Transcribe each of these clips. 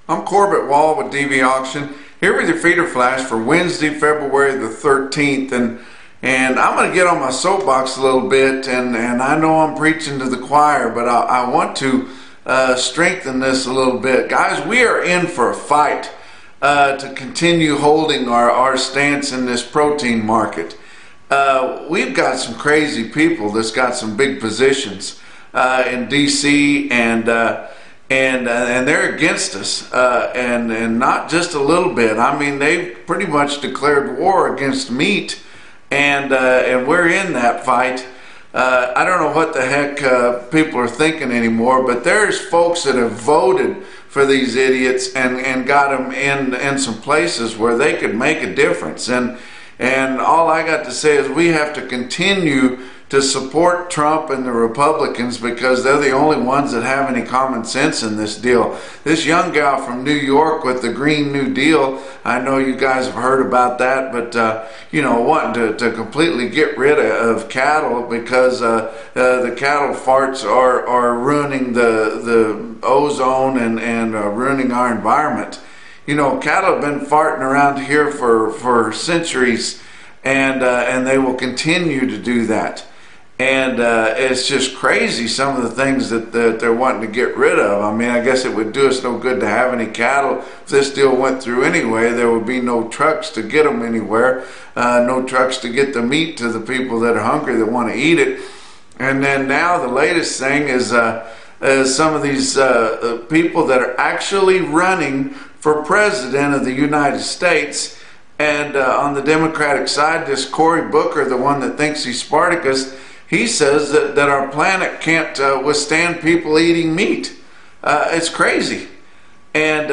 I'm Corbett Wall with DV Auction, here with your feeder flash for Wednesday, February the 13th, and I'm going to get on my soapbox a little bit, and I know I'm preaching to the choir, but I want to strengthen this a little bit. Guys, we are in for a fight to continue holding our stance in this protein market. We've got some crazy people that's got some big positions in DC, and they're against us, and not just a little bit. I mean, they've pretty much declared war against meat, and we're in that fight. I don't know what the heck people are thinking anymore, but there's folks that have voted for these idiots and got them in some places where they could make a difference. And all I got to say is we have to continue to support Trump and the Republicans, because they're the only ones that have any common sense in this deal. This young gal from New York with the Green New Deal, I know you guys have heard about that, but you know, wanting to completely get rid of cattle because the cattle farts are ruining the ozone and ruining our environment. You know, cattle have been farting around here for centuries, and they will continue to do that. And it's just crazy, some of the things that they're wanting to get rid of. I mean, I guess it would do us no good to have any cattle. If this deal went through anyway, there would be no trucks to get them anywhere, no trucks to get the meat to the people that are hungry that want to eat it. And then now the latest thing is some of these people that are actually running for president of the United States. And on the Democratic side, this Cory Booker, the one that thinks he's Spartacus, he says that our planet can't withstand people eating meat. It's crazy. And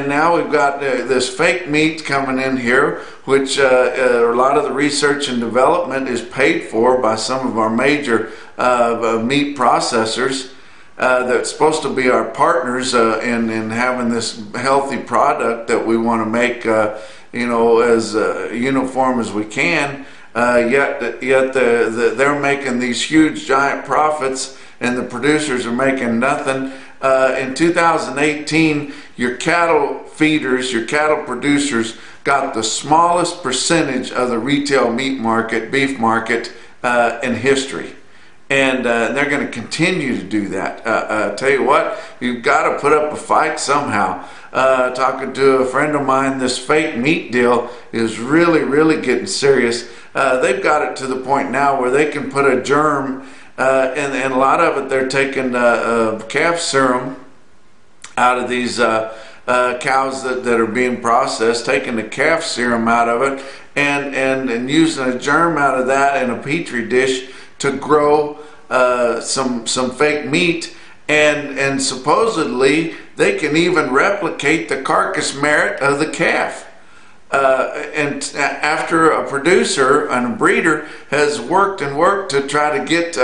now we've got this fake meat coming in here, which a lot of the research and development is paid for by some of our major meat processors. That's supposed to be our partners in having this healthy product that we want to make, you know, as uniform as we can. Yet they're making these huge giant profits, and the producers are making nothing. In 2018, your cattle feeders, your cattle producers got the smallest percentage of the retail meat market, beef market, in history. And they're going to continue to do that. Tell you what, you've got to put up a fight somehow. Talking to a friend of mine, this fake meat deal is really getting serious. They've got it to the point now where they can put a germ, and a lot of it, they're taking calf serum out of these cows that are being processed, taking the calf serum out of it, and using a germ out of that in a petri dish to grow some fake meat, and supposedly they can even replicate the carcass merit of the calf. And after a producer and a breeder has worked to try to get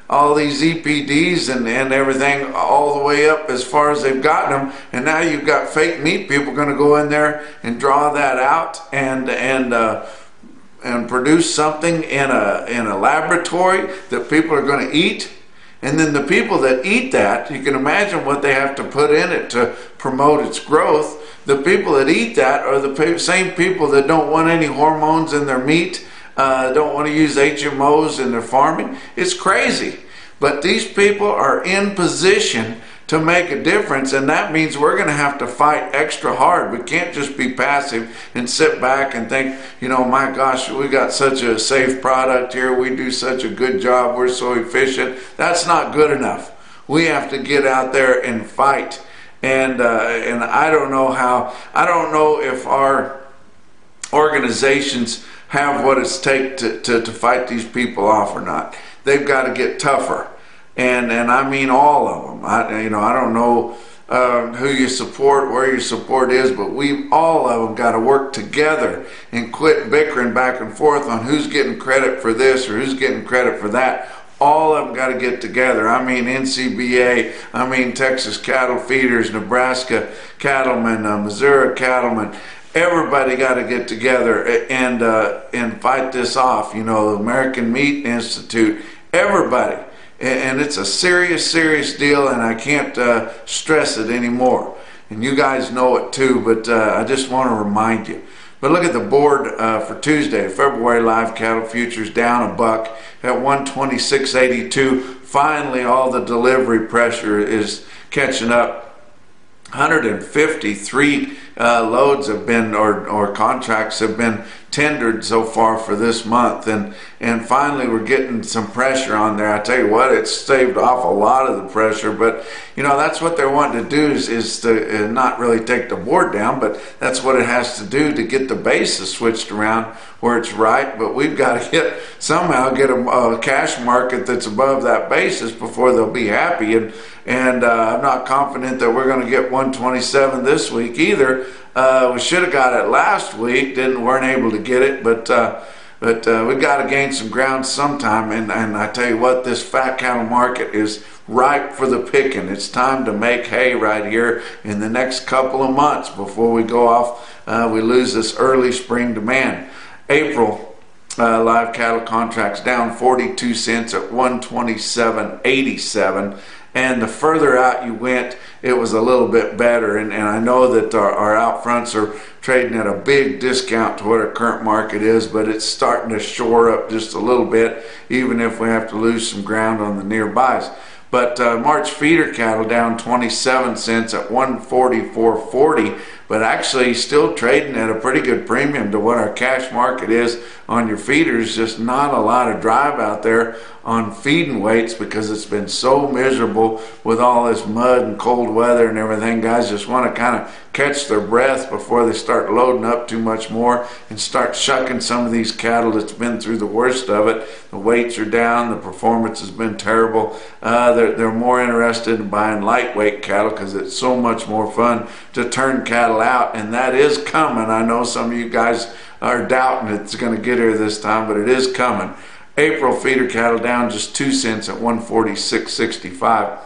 all these EPDs and everything all the way up as far as they've gotten them, and now you've got fake meat people going to go in there and draw that out and produce something in a laboratory that people are going to eat. And then the people that eat that, you can imagine what they have to put in it to promote its growth. The people that eat that are the same people that don't want any hormones in their meat, don't want to use HMOs in their farming. It's crazy. But these people are in position to make a difference, and that means we're going to have to fight extra hard. We can't just be passive and sit back and think, you know, my gosh, we got such a safe product here, we do such a good job, we're so efficient. That's not good enough. We have to get out there and fight. And I don't know if our organizations have what it takes to fight these people off or not. They've got to get tougher. And I mean all of them. I don't know who you support, where your support is, but we all of them got to work together and quit bickering back and forth on who's getting credit for this or who's getting credit for that. All of them got to get together. I mean NCBA, I mean Texas cattle feeders, Nebraska cattlemen, Missouri cattlemen. Everybody got to get together and fight this off. You know, the American Meat Institute, everybody. And it's a serious deal, and I can't stress it anymore. and you guys know it too, but I just want to remind you. But look at the board for Tuesday. February live cattle futures down $1 at 126.82. Finally, all the delivery pressure is catching up. 153 loads have been, or contracts have been tendered so far for this month, and finally we're getting some pressure on there. I tell you what, it's staved off a lot of the pressure, but you know, that's what they're wanting to do is to not really take the board down, but that's what it has to do to get the basis switched around where it's right. But we've got to somehow get a cash market that's above that basis before they'll be happy, and I'm not confident that we're going to get 127 this week either. We should have got it last week, weren't able to get it, but we got to gain some ground sometime. And I tell you what, this fat cattle market is ripe for the picking. It's time to make hay right here in the next couple of months before we go off. We lose this early spring demand. April live cattle contracts down 42 cents at 127.87. And the further out you went, it was a little bit better. And I know that our out fronts are trading at a big discount to what our current market is, but it's starting to shore up just a little bit, even if we have to lose some ground on the nearbys. But March feeder cattle down 27 cents at 144.40, but actually still trading at a pretty good premium to what our cash market is on your feeders. Just not a lot of drive out there on feeding weights because it's been so miserable with all this mud and cold weather and everything. Guys just want to kind of catch their breath before they start loading up too much more and start shucking some of these cattle that's been through the worst of it. The weights are down, the performance has been terrible. They're more interested in buying lightweight cattle because it's so much more fun to turn cattle out, and that is coming. I know some of you guys are doubting it's going to get here this time, but it is coming. April feeder cattle down just 2 cents at 146.65.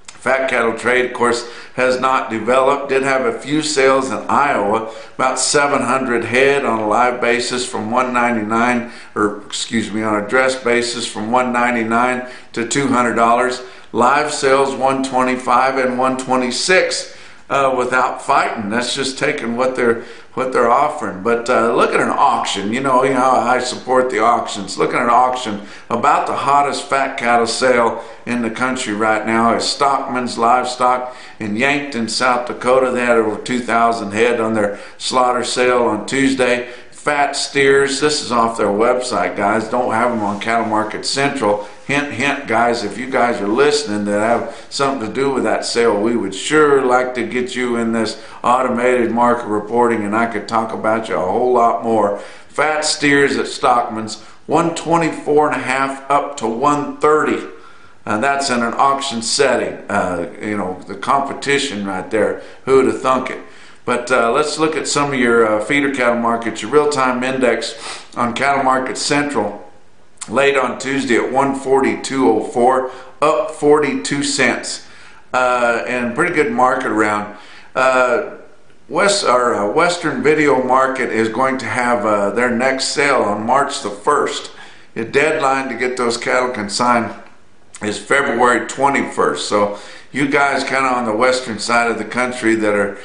Fat cattle trade, of course, has not developed. Did have a few sales in Iowa, about 700 head on a live basis from 199, or excuse me, on a dress basis from 199 to $200. Live sales 125 and 126 without fighting. That's just taking what they're offering. But look at an auction. You know how I support the auctions. Look at an auction. About the hottest fat cattle sale in the country right now is Stockman's Livestock in Yankton, South Dakota. They had over 2,000 head on their slaughter sale on Tuesday. Fat steers, this is off their website, guys. Don't have them on Cattle Market Central. Hint, hint, guys, if you guys are listening that have something to do with that sale, we would sure like to get you in this automated market reporting, and I could talk about you a whole lot more. Fat steers at Stockman's, 124.5 up to 130. And that's in an auction setting. You know, the competition right there. Who would have thunk it? But let's look at some of your feeder cattle markets. Your real-time index on Cattle Market Central late on Tuesday at 142.04, up 42 cents. And pretty good market around. Western Video Market is going to have their next sale on March the 1st. The deadline to get those cattle consigned is February 21st. So you guys kind of on the western side of the country that are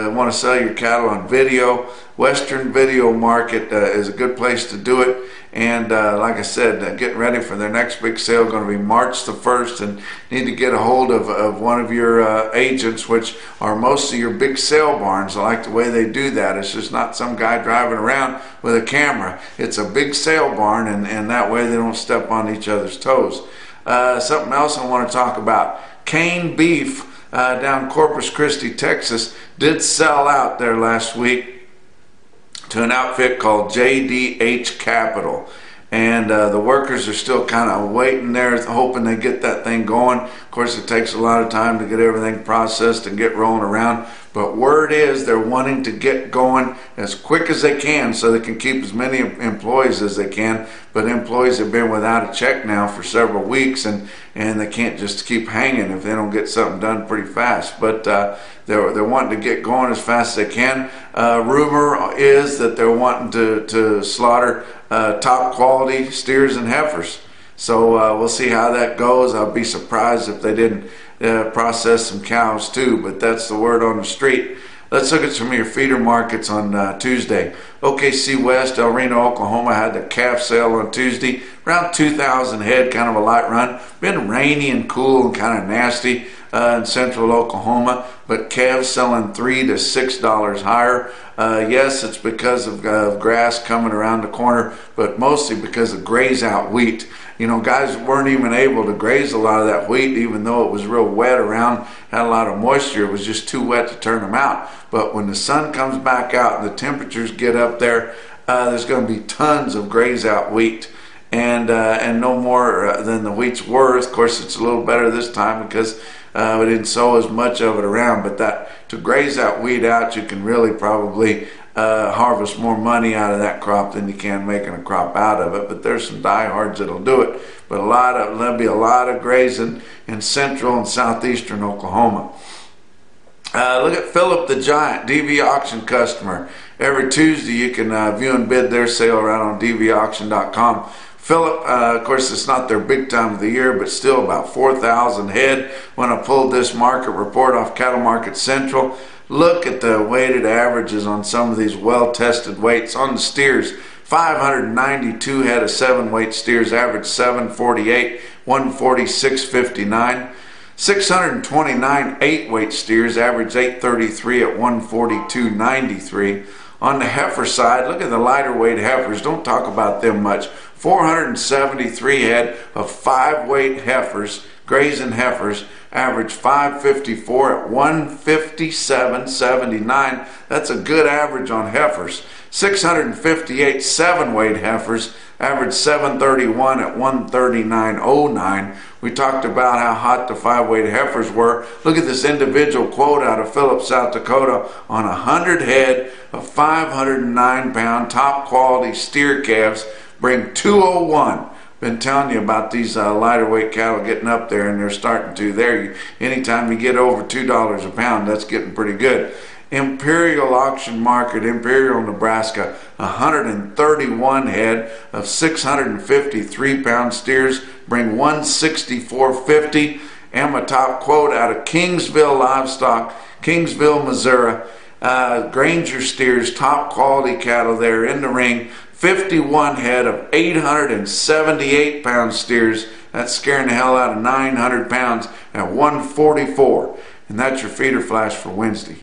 want to sell your cattle on video, Western Video Market is a good place to do it. And like I said, getting ready for their next big sale, going to be March the 1st, and need to get a hold of one of your agents, which are most of your big sale barns. I like the way they do that. It's just not some guy driving around with a camera. It's a big sale barn, and that way they don't step on each other's toes. Something else I want to talk about. Cane beef down Corpus Christi, Texas, did sell out there last week to an outfit called JDH Capital. And the workers are still kind of waiting there, hoping they get that thing going. Of course, it takes a lot of time to get everything processed and get rolling around. But word is they're wanting to get going as quick as they can so they can keep as many employees as they can. But employees have been without a check now for several weeks, and they can't just keep hanging if they don't get something done pretty fast. But they're wanting to get going as fast as they can. Rumor is that they're wanting to slaughter top quality steers and heifers. So we'll see how that goes. I'll be surprised if they didn't process some cows too, but that's the word on the street. Let's look at some of your feeder markets on Tuesday. OKC West, El Reno, Oklahoma had the calf sale on Tuesday. Around 2,000 head, kind of a light run. Been rainy and cool and kind of nasty in central Oklahoma, but calves selling $3 to $6 higher. Yes, it's because of grass coming around the corner, but mostly because of graze out wheat. You know, guys weren't even able to graze a lot of that wheat, even though it was real wet around, had a lot of moisture. It was just too wet to turn them out. But when the sun comes back out and the temperatures get up there, there's going to be tons of graze out wheat. And no more than the wheat's worth. Of course, it's a little better this time because we didn't sow as much of it around. But that to graze that wheat out, you can really probably harvest more money out of that crop than you can making a crop out of it. But there's some diehards that'll do it. But there'll be a lot of grazing in central and southeastern Oklahoma. Look at Philip the Giant, DV Auction customer. Every Tuesday you can view and bid their sale right on dvauction.com. Philip, of course, it's not their big time of the year, but still about 4,000 head. When I pulled this market report off Cattle Market Central, look at the weighted averages on some of these well-tested weights. On the steers, 592 head of 7-weight steers, average 748, 146.59. 629 8-weight steers, average 833 at 142.93. On the heifer side, look at the lighter weight heifers. Don't talk about them much. 473 head of 5-weight heifers, grazing heifers, average 554 at 157.79. That's a good average on heifers. 658 7-weight heifers, average 731 at 139.09. We talked about how hot the 5-weight heifers were. Look at this individual quote out of Phillips, South Dakota on 100 head of 509-pound top quality steer calves, bring 201. Been telling you about these lighter weight cattle getting up there, and they're starting to. There, anytime you get over $2 a pound, that's getting pretty good. Imperial Auction Market, Imperial, Nebraska, 131 head of 653-pound steers, bring 164.50. And my top quote out of Kingsville Livestock, Kingsville, Missouri. Granger steers, top quality cattle there in the ring. 51 head of 878-pound steers. That's scaring the hell out of 900 pounds at 144. And that's your feeder flash for Wednesday.